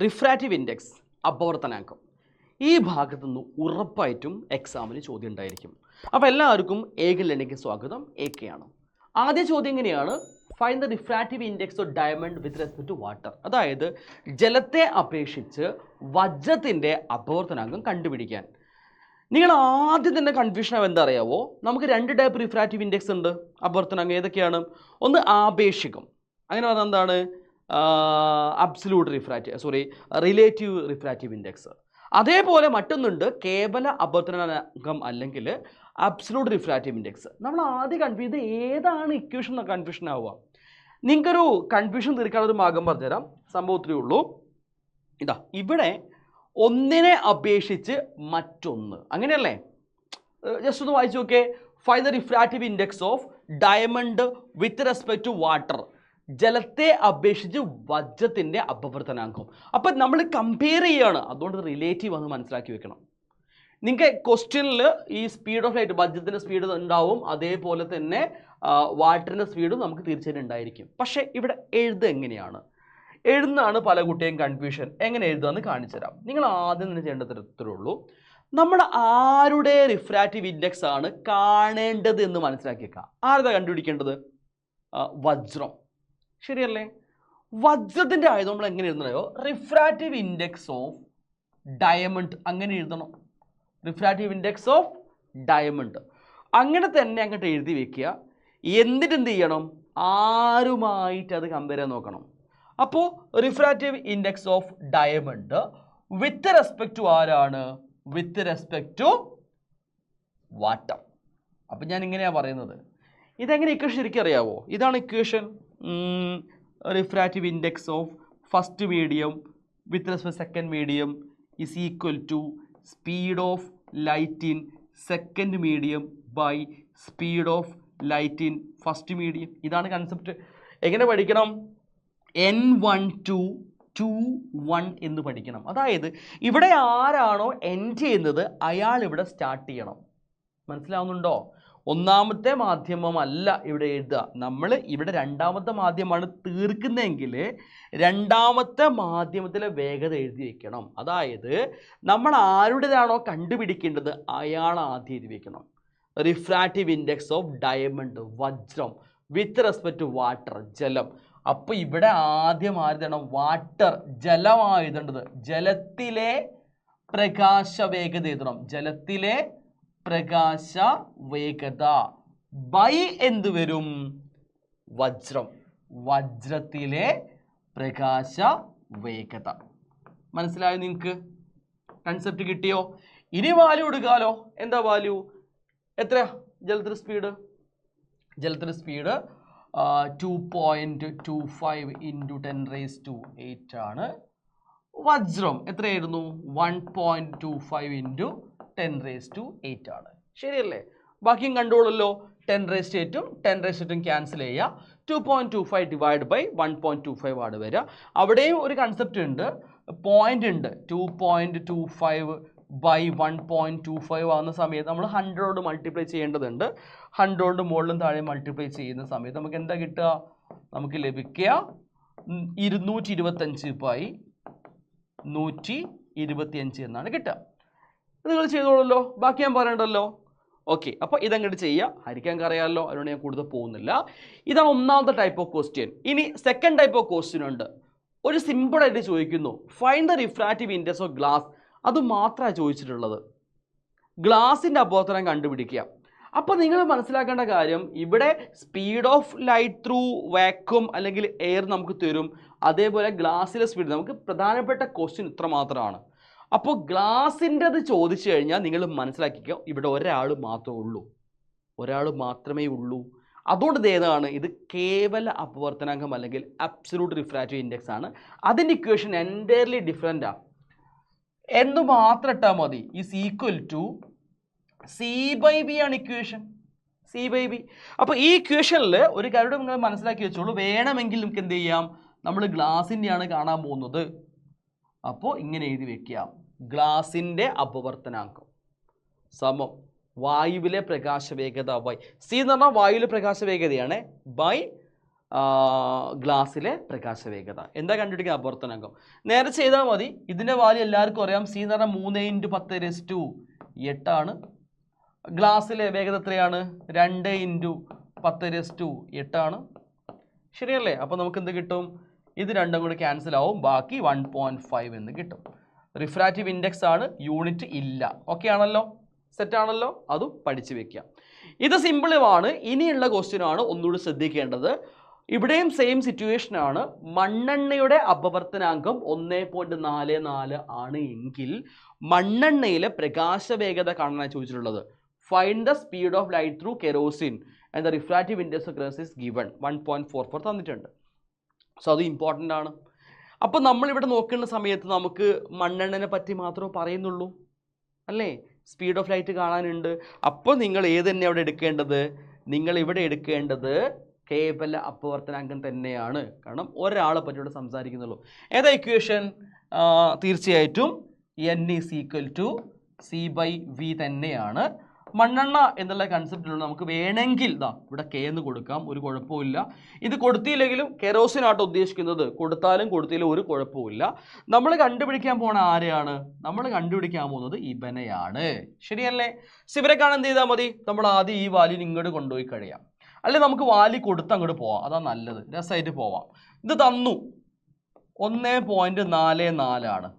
Refractive index അപവർത്തനാങ്കം ഈ ഭാഗത്തു നിന്ന് ഉറപ്പായിട്ടും എക്സാമിന് ചോദ്യം ഉണ്ടായിരിക്കും. അപ്പോൾ എല്ലാവർക്കും ഏകലണിക്ക് സ്വാഗതം. ഏകയാണ്. ആദ്യ ചോദ്യം എങ്ങനെയാണ്? Find the refractive index of diamond with respect to water. അതായത് ജലത്തെ അപേക്ഷിച്ച് വജ്രത്തിൻ്റെ അപവർത്തനാങ്കം കണ്ടുപിടിക്കാൻ. നിങ്ങൾ ആദ്യം തന്നെ കൺഫ്യൂഷൻ ആവും. എന്താ അറിയാവോ? നമുക്ക് രണ്ട് ടൈപ്പ് റിഫ്രാക്റ്റീവ് ഇൻഡെക്സ് ഉണ്ട്. അപവർത്തനാങ്കം ഏതൊക്കെയാണ്? ഒന്ന് ആപേക്ഷികം, അങ്ങനെ പറഞ്ഞാൽ എന്താണ്? Absolute relative refractive index. അതേപോലെ മറ്റൊന്നുണ്ട് കേവല അപവർത്തനാങ്കം അല്ലെങ്കിൽ അബ്സല്യൂട്ട് റിഫ്രാക്റ്റീവ് ഇൻഡെക്സ്. നമ്മൾ ആദ്യം കൺഫ്യൂസ് ചെയ്ത് ഏതാണ് ഇക്വേഷൻ എന്ന കൺഫ്യൂഷൻ ആവുക. നിങ്ങൾക്കൊരു കൺഫ്യൂഷൻ തീർക്കാനൊരു മാർഗം പറഞ്ഞുതരാം. സംഭവത്തിലേ ഉള്ളൂ. ഇതാ ഇവിടെ ഒന്നിനെ അപേക്ഷിച്ച് മറ്റൊന്ന്, അങ്ങനെയല്ലേ? ജസ്റ്റ് ഒന്ന് വായിച്ചു നോക്കേ. Find the refractive index of diamond with respect to water. ജലത്തെ അപേക്ഷിച്ച് വജ്രത്തിൻ്റെ അപവർത്തനാങ്കം. അപ്പം നമ്മൾ കമ്പയർ ചെയ്യുകയാണ്, അതുകൊണ്ട് റിലേറ്റീവ് ആണെന്ന് മനസ്സിലാക്കി വെക്കണം. നിങ്ങൾക്ക് ക്വസ്റ്റ്യനിൽ ഈ സ്പീഡ് ഓഫ് ലൈറ്റ്, വജ്രത്തിൻ്റെ സ്പീഡ് ഉണ്ടാവും, അതേപോലെ തന്നെ വാട്ടറിൻ്റെ സ്പീഡും നമുക്ക് തീർച്ചയായിട്ടും ഉണ്ടായിരിക്കും. പക്ഷേ ഇവിടെ എഴുതുക എങ്ങനെയാണ്? എഴുതുന്നതാണ് പല കുട്ടിയും കൺഫ്യൂഷൻ. എങ്ങനെ എഴുതുകയെന്ന് കാണിച്ചു തരാം. നിങ്ങൾ ആദ്യം തന്നെ ചെയ്യേണ്ട തരത്തിലുള്ളൂ, നമ്മൾ ആരുടെ റിഫ്രാക്റ്റീവ് ഇൻഡെക്സ് ആണ് കാണേണ്ടത് എന്ന് മനസ്സിലാക്കിയേക്കാം. ആരതാ കണ്ടുപിടിക്കേണ്ടത്? വജ്രം, ശരിയല്ലേ? വജ്രത്തിൻ്റെ ആയത് നമ്മൾ എങ്ങനെ എഴുതണോ? റിഫ്രാക്റ്റീവ് ഇൻഡെക്സ് ഓഫ് ഡയമണ്ട് അങ്ങനെ എഴുതണം. റിഫ്രാക്റ്റീവ് ഇൻഡെക്സ് ഓഫ് ഡയമണ്ട് അങ്ങനെ തന്നെ അങ്ങോട്ട് എഴുതി വെക്കുക. എന്നിട്ട് എന്ത് ചെയ്യണം? ആരുമായിട്ട് അത് കമ്പയർ ചെയ്യാൻ നോക്കണം. അപ്പോൾ refractive index of diamond with respect to ആരാണ്? With respect to water. അപ്പം ഞാൻ ഇങ്ങനെയാണ് പറയുന്നത്. ഇതെങ്ങനെ ഇക്വേഷൻ ശരിക്കും അറിയാവോ? ഇതാണ് equation. Refractive index of first medium with respect second medium is equal to speed of light in second medium by speed of light in first medium. ഇതാണ് concept. എങ്ങനെ പഠിക്കണം? N12 2 1 എന്ന് പഠിക്കണം. അതായത് ഇവിടെ ആരാണോ എൻഡ് ചെയ്യുന്നത് അയാൾ ഇവിടെ സ്റ്റാർട്ട് ചെയ്യണം. മനസ്സിലാവുന്നുണ്ടോ? ഒന്നാമത്തെ മാധ്യമമല്ല ഇവിടെ എഴുതുക. നമ്മൾ ഇവിടെ രണ്ടാമത്തെ മാധ്യമമാണ് തീർക്കുന്നതെങ്കിൽ രണ്ടാമത്തെ മാധ്യമത്തിലെ വേഗത എഴുതി വയ്ക്കണം. അതായത് നമ്മൾ ആരുടേതാണോ കണ്ടുപിടിക്കേണ്ടത് അയാൾ ആദ്യം എഴുതി വയ്ക്കണം. റിഫ്രാക്റ്റീവ് ഇൻഡെക്സ് ഓഫ് ഡയമണ്ട് വജ്രം വിത്ത് റെസ്പെക്ട് ടു വാട്ടർ ജലം. അപ്പോൾ ഇവിടെ ആദ്യം ആരുതാണ്? വാട്ടർ, ജലമായെഴുതേണ്ടത്. ജലത്തിലെ പ്രകാശ വേഗത എഴുതണം. ജലത്തിലെ പ്രകാശ വേഗത ബൈ എന്ത് വരും? വജ്രം, വജ്രത്തിലെ പ്രകാശ വേഗത. മനസ്സിലായോ നിങ്ങൾക്ക്? കൺസെപ്റ്റ് കിട്ടിയോ? ഇനി വാല്യൂ എടുക്കാലോ. എന്താ വാല്യൂ? എത്ര ജലത്തിന്റെ സ്പീഡ്? ജലത്തിന്റെ സ്പീഡ് 2.25 ഇൻറ്റു 10⁸ ആണ്. വജ്രം എത്രയായിരുന്നു? 1.25 ഇൻറ്റു 10⁸ ആണ്. ശരിയല്ലേ? ബാക്കിയും കണ്ടോളല്ലോ. 10⁸ 10⁸ ക്യാൻസൽ ചെയ്യുക. 2.25 ഡിവൈഡ് ബൈ 1.25 ആണ് വരിക. അവിടെയും ഒരു കൺസെപ്റ്റ് ഉണ്ട്, പോയിന്റ് ഉണ്ട്. 2.25 ബൈ 1.25 ആവുന്ന സമയത്ത് നമ്മൾ 100 കൊണ്ട് മൾട്ടിപ്ലൈ ചെയ്യേണ്ടതുണ്ട്. 100 കൊണ്ട് മുകളിലും താഴെ മൾട്ടിപ്ലൈ ചെയ്യുന്ന സമയത്ത് നമുക്ക് എന്താ കിട്ടുക? നമുക്ക് ലഭിക്കുക 225 ബൈ 125 എന്നാണ് കിട്ടുക. നിങ്ങൾ ചെയ്തോളല്ലോ. ബാക്കി ഞാൻ പറയണ്ടല്ലോ. ഓക്കെ, അപ്പോൾ ഇതങ്ങോട്ട് ചെയ്യുക. ഹരിക്കാൻ അറിയാമല്ലോ, അതുകൊണ്ട് ഞാൻ കൂടുതൽ പോകുന്നില്ല. ഇതാണ് ഒന്നാമത്തെ ടൈപ്പ് ഓഫ് ക്വസ്റ്റ്യൻ. ഇനി സെക്കൻഡ് ടൈപ്പ് ഓഫ് ക്വസ്റ്റ്യൻ ഉണ്ട്. ഒരു സിമ്പിളായിട്ട് ചോദിക്കുന്നു, find the refractive index of glass. അത് മാത്രമാണ് ചോദിച്ചിട്ടുള്ളത്. ഗ്ലാസിൻ്റെ അപവർത്തനം കണ്ടുപിടിക്കുക. അപ്പോൾ നിങ്ങൾ മനസ്സിലാക്കേണ്ട കാര്യം, ഇവിടെ speed of light through vacuum അല്ലെങ്കിൽ എയർ നമുക്ക് തരും. അതേപോലെ ഗ്ലാസ്സിലെ സ്പീഡ് നമുക്ക് പ്രധാനപ്പെട്ട ക്വസ്റ്റ്യൻ ഇത്ര മാത്രമാണ്. അപ്പോൾ ഗ്ലാസിൻ്റെത് ചോദിച്ചു കഴിഞ്ഞാൽ നിങ്ങൾ മനസ്സിലാക്കിക്കോ, ഇവിടെ ഒരാൾ മാത്രമേ ഉള്ളൂ, ഒരാൾ മാത്രമേ ഉള്ളൂ. അതുകൊണ്ട് ഇത് ഏതാണ്? ഇത് കേവല അപവർത്തനാങ്കം അല്ലെങ്കിൽ അബ്സല്യൂട്ട് റിഫ്രാക്റ്റീവ് ഇൻഡെക്സ് ആണ്. അതിൻ്റെ ഇക്വേഷൻ എൻറ്റയർലി ഡിഫറെൻറ്റാണ്. എന്ന് മാത്രം ഇട്ടാൽ മതി. ഈസ് ഈക്വൽ ടു C/B ആണ് ഇക്വേഷൻ. C/B. അപ്പോൾ ഈ ഇക്വേഷനിൽ ഒരു കാര്യം നിങ്ങൾ മനസ്സിലാക്കി വെച്ചോളൂ. വേണമെങ്കിൽ നമുക്ക് എന്ത് ചെയ്യാം? നമ്മൾ ഗ്ലാസിൻ്റെയാണ് കാണാൻ പോകുന്നത്. അപ്പോൾ ഇങ്ങനെ എഴുതി വെക്കാം. ഗ്ലാസിൻ്റെ അപവർത്തനാങ്കം സമം വായുവിലെ പ്രകാശവേഗത ബൈ, സി എന്ന് പറഞ്ഞാൽ വായുവിലെ പ്രകാശവേഗതയാണ്, ബൈ ഗ്ലാസ്സിലെ പ്രകാശവേഗത. എന്താ കണ്ടുപിടിക്കുക? അപവർത്തനാങ്കം. നേരെ ചെയ്താൽ മതി. ഇതിൻ്റെ വാല്യൂ എല്ലാവർക്കും അറിയാം. സി എന്ന് പറഞ്ഞാൽ 3×10⁸ ഗ്ലാസ്സിലെ വേഗത എത്രയാണ്? 2×10⁸ ശരിയല്ലേ? അപ്പോൾ നമുക്ക് എന്ത് കിട്ടും? ഇത് രണ്ടും കൂടി ക്യാൻസൽ ആവും, ബാക്കി 1.5 എന്ന് കിട്ടും. റിഫ്രാക്റ്റീവ് ഇൻഡെക്സ് ആണ്, യൂണിറ്റ് ഇല്ല. ഓക്കെ ആണല്ലോ? സെറ്റ് ആണല്ലോ? അതും പഠിച്ചു വെക്കുക. ഇത് സിമ്പിളുമാണ്. ഇനിയുള്ള ക്വസ്റ്റ്യൻ ആണ് ഒന്നുകൂടി ശ്രദ്ധിക്കേണ്ടത്. ഇവിടെയും സെയിം സിറ്റുവേഷൻ ആണ്. മണ്ണെണ്ണയുടെ അപവർത്തനാങ്കം 1.44 ആണ് എങ്കിൽ മണ്ണെണ്ണയിലെ പ്രകാശവേഗത കാണാനാണ് ചോദിച്ചിട്ടുള്ളത്. Find the speed of light through kerosene and the refractive index of kerosene is given 1.44 തന്നിട്ടുണ്ട്. സോ അത് ഇമ്പോർട്ടൻ്റ് ആണ്. അപ്പോൾ നമ്മളിവിടെ നോക്കുന്ന സമയത്ത് നമുക്ക് മണ്ണെണ്ണനെ പറ്റി മാത്രമേ പറയുന്നുള്ളൂ അല്ലേ? സ്പീഡ് ഓഫ് ലൈറ്റ് കാണാനുണ്ട്. അപ്പോൾ നിങ്ങൾ ഏത് തന്നെ അവിടെ എടുക്കേണ്ടത്? നിങ്ങൾ ഇവിടെ എടുക്കേണ്ടത് കേവല അപവർത്തനാങ്കം തന്നെയാണ്. കാരണം ഒരാളെ പറ്റി ഇവിടെ സംസാരിക്കുന്നുള്ളൂ. ഏതാ ഇക്വേഷൻ? തീർച്ചയായിട്ടും N=C/V തന്നെയാണ്. മണ്ണെണ്ണ എന്നുള്ള കൺസെപ്റ്റിലുള്ള നമുക്ക് വേണമെങ്കിൽ ഇവിടെ K എന്ന് കൊടുക്കാം, ഒരു കുഴപ്പമില്ല. ഇത് കൊടുത്തില്ലെങ്കിലും കെറോസിനാട്ടോ ഉദ്ദേശിക്കുന്നത്. കൊടുത്താലും കൊടുത്തില്ലെങ്കിലും ഒരു കുഴപ്പമില്ല. നമ്മൾ കണ്ടുപിടിക്കാൻ പോണ ആരെയാണ്? നമ്മൾ കണ്ടുപിടിക്കാൻ പോകുന്നത് ഇവനെയാണ്. ശരിയല്ലേ? ഇവരെ കാണാൻ എന്ത് ചെയ്താൽ മതി? നമ്മൾ ആദ്യം ഈ വാല്യൂ ഇങ്ങോട്ട് കൊണ്ടുപോയി കഴിയാം. അല്ലെങ്കിൽ നമുക്ക് വാല്യൂ കൊടുത്ത് അങ്ങോട്ട് പോവാം. അതാ നല്ലത്, രസമായിട്ട് പോവാം. ഇത് തന്നു 1.44 ആണ്.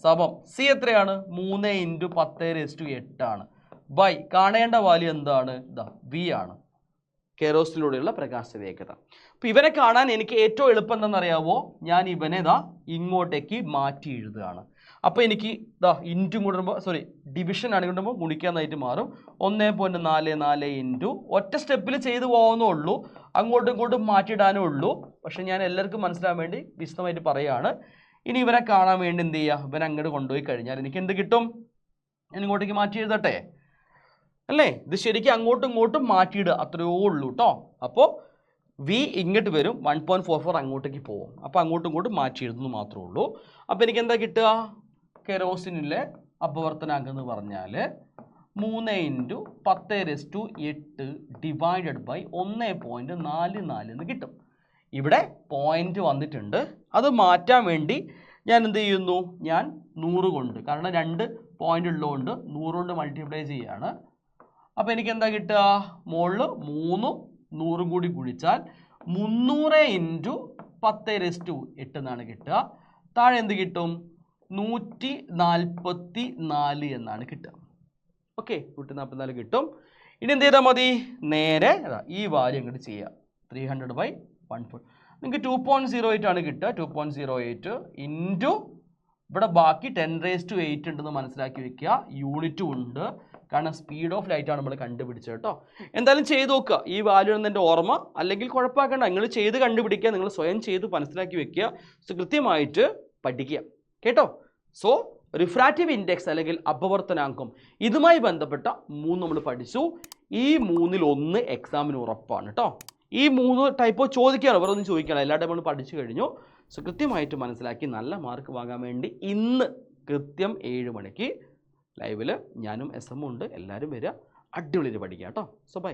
സമം സി എത്രയാണ്? 3×10⁸ ആണ്. ബൈ കാണേണ്ട വാല്യൂ എന്താണ്? വി ആണ്, കെറോസിലൂടെയുള്ള പ്രകാശവേഗത. അപ്പോൾ ഇവനെ കാണാൻ എനിക്ക് ഏറ്റവും എളുപ്പം എന്താണെന്നറിയാവോ? ഞാൻ ഇവനെ ഇങ്ങോട്ടേക്ക് മാറ്റി എഴുതുകയാണ്. അപ്പോൾ എനിക്ക് ഇൻറ്റു കൂടുമ്പോൾ ഡിവിഷൻ ആണെങ്കിടുമ്പോൾ ഗുണിക്കാനായിട്ട് മാറും. 1.44 ഒറ്റ സ്റ്റെപ്പിൽ ചെയ്തു പോകുന്നേ ഉള്ളൂ, അങ്ങോട്ടും ഇങ്ങോട്ടും മാറ്റിയിടാനേ ഉള്ളൂ. പക്ഷെ ഞാൻ എല്ലാവർക്കും മനസ്സിലാൻ വേണ്ടി വിശദമായിട്ട് പറയുകയാണ്. ഇനി ഇവനെ കാണാൻ വേണ്ടി എന്ത് ചെയ്യുക? ഇവനെ അങ്ങോട്ട് കൊണ്ടുപോയി കഴിഞ്ഞാൽ എനിക്ക് എന്ത് കിട്ടും? ഞാൻ ഇങ്ങോട്ടേക്ക് മാറ്റി എഴുതട്ടെ അല്ലേ? ഇത് ശരിക്കും അങ്ങോട്ടും ഇങ്ങോട്ടും മാറ്റിയിടുക, അത്രയേ ഉള്ളൂ കേട്ടോ. അപ്പോൾ വി ഇങ്ങോട്ട് വരും, 1.44 അങ്ങോട്ടേക്ക് പോകും. അപ്പോൾ അങ്ങോട്ടും ഇങ്ങോട്ടും മാറ്റി എഴുതുന്നു മാത്രമേ ഉള്ളൂ. അപ്പോൾ എനിക്ക് എന്താ കിട്ടുക? കെറോസിനിലെ അപവർത്തനാങ്കം എന്ന് പറഞ്ഞാൽ 3×10⁸ ഡിവൈഡഡ് ബൈ 1.44 എന്ന് കിട്ടും. ഇവിടെ പോയിന്റ് വന്നിട്ടുണ്ട്, അത് മാറ്റാൻ വേണ്ടി ഞാൻ എന്ത് ചെയ്യുന്നു? ഞാൻ 100 കൊണ്ട്, കാരണം 2 പോയിന്റ് ഉള്ളതുകൊണ്ട് 100 കൊണ്ട് മൾട്ടിപ്ലൈ ചെയ്യുകയാണ്. അപ്പോൾ എനിക്ക് എന്താ കിട്ടുക? മുകളിൽ 3 100 കൂടി ഗുണിച്ചാൽ 300×10⁸ എന്നാണ് കിട്ടുക. താഴെ എന്ത് കിട്ടും? 144 എന്നാണ് കിട്ടുക. ഓക്കെ, 144 കിട്ടും. ഇനി എന്ത് ചെയ്താൽ മതി? നേരെ ഈ വാല്യൂ അങ്ങോട്ട് ചെയ്യുക. 300/140 നിങ്ങൾക്ക് 2.08 ആണ് കിട്ടുക. 2.08 ഇൻറ്റു ഇവിടെ ബാക്കി 10⁸ ഉണ്ടെന്ന് മനസ്സിലാക്കി വെക്കുക. യൂണിറ്റും ഉണ്ട്, കാരണം സ്പീഡ് ഓഫ് ലൈറ്റ് ആണ് നമ്മൾ കണ്ടുപിടിച്ചത് കേട്ടോ. എന്തായാലും ചെയ്ത് നോക്കുക. ഈ വാല്യൂ എൻ്റെ ഓർമ്മ അല്ലെങ്കിൽ കുഴപ്പമാക്കേണ്ട, നിങ്ങൾ ചെയ്ത് കണ്ടുപിടിക്കുക. നിങ്ങൾ സ്വയം ചെയ്ത് മനസ്സിലാക്കി വെക്കുക. സോ കൃത്യമായിട്ട് പഠിക്കുക കേട്ടോ. സോ റിഫ്രാക്റ്റീവ് ഇൻഡെക്സ് അല്ലെങ്കിൽ അപവർത്തനാങ്കം, ഇതുമായി ബന്ധപ്പെട്ട 3 നമ്മൾ പഠിച്ചു. ഈ 3-ൽ 1 എക്സാമിന് ഉറപ്പാണ് കേട്ടോ. ഈ 3 ടൈപ്പ് ചോദിക്കുകയാണ്, വേറെ ഒന്നും ചോദിക്കുകയാണ്. എല്ലാ ടൈപ്പും നമ്മൾ പഠിച്ചു കഴിഞ്ഞു. സോ കൃത്യമായിട്ട് മനസ്സിലാക്കി നല്ല മാർക്ക് വാങ്ങാൻ വേണ്ടി ഇന്ന് കൃത്യം 7 മണിക്ക് ലൈവിൽ ഞാനും SM ഉണ്ട്. എല്ലാവരും വരിക, അടിപൊളിയായിട്ട് പഠിക്കുക കേട്ടോ. So by.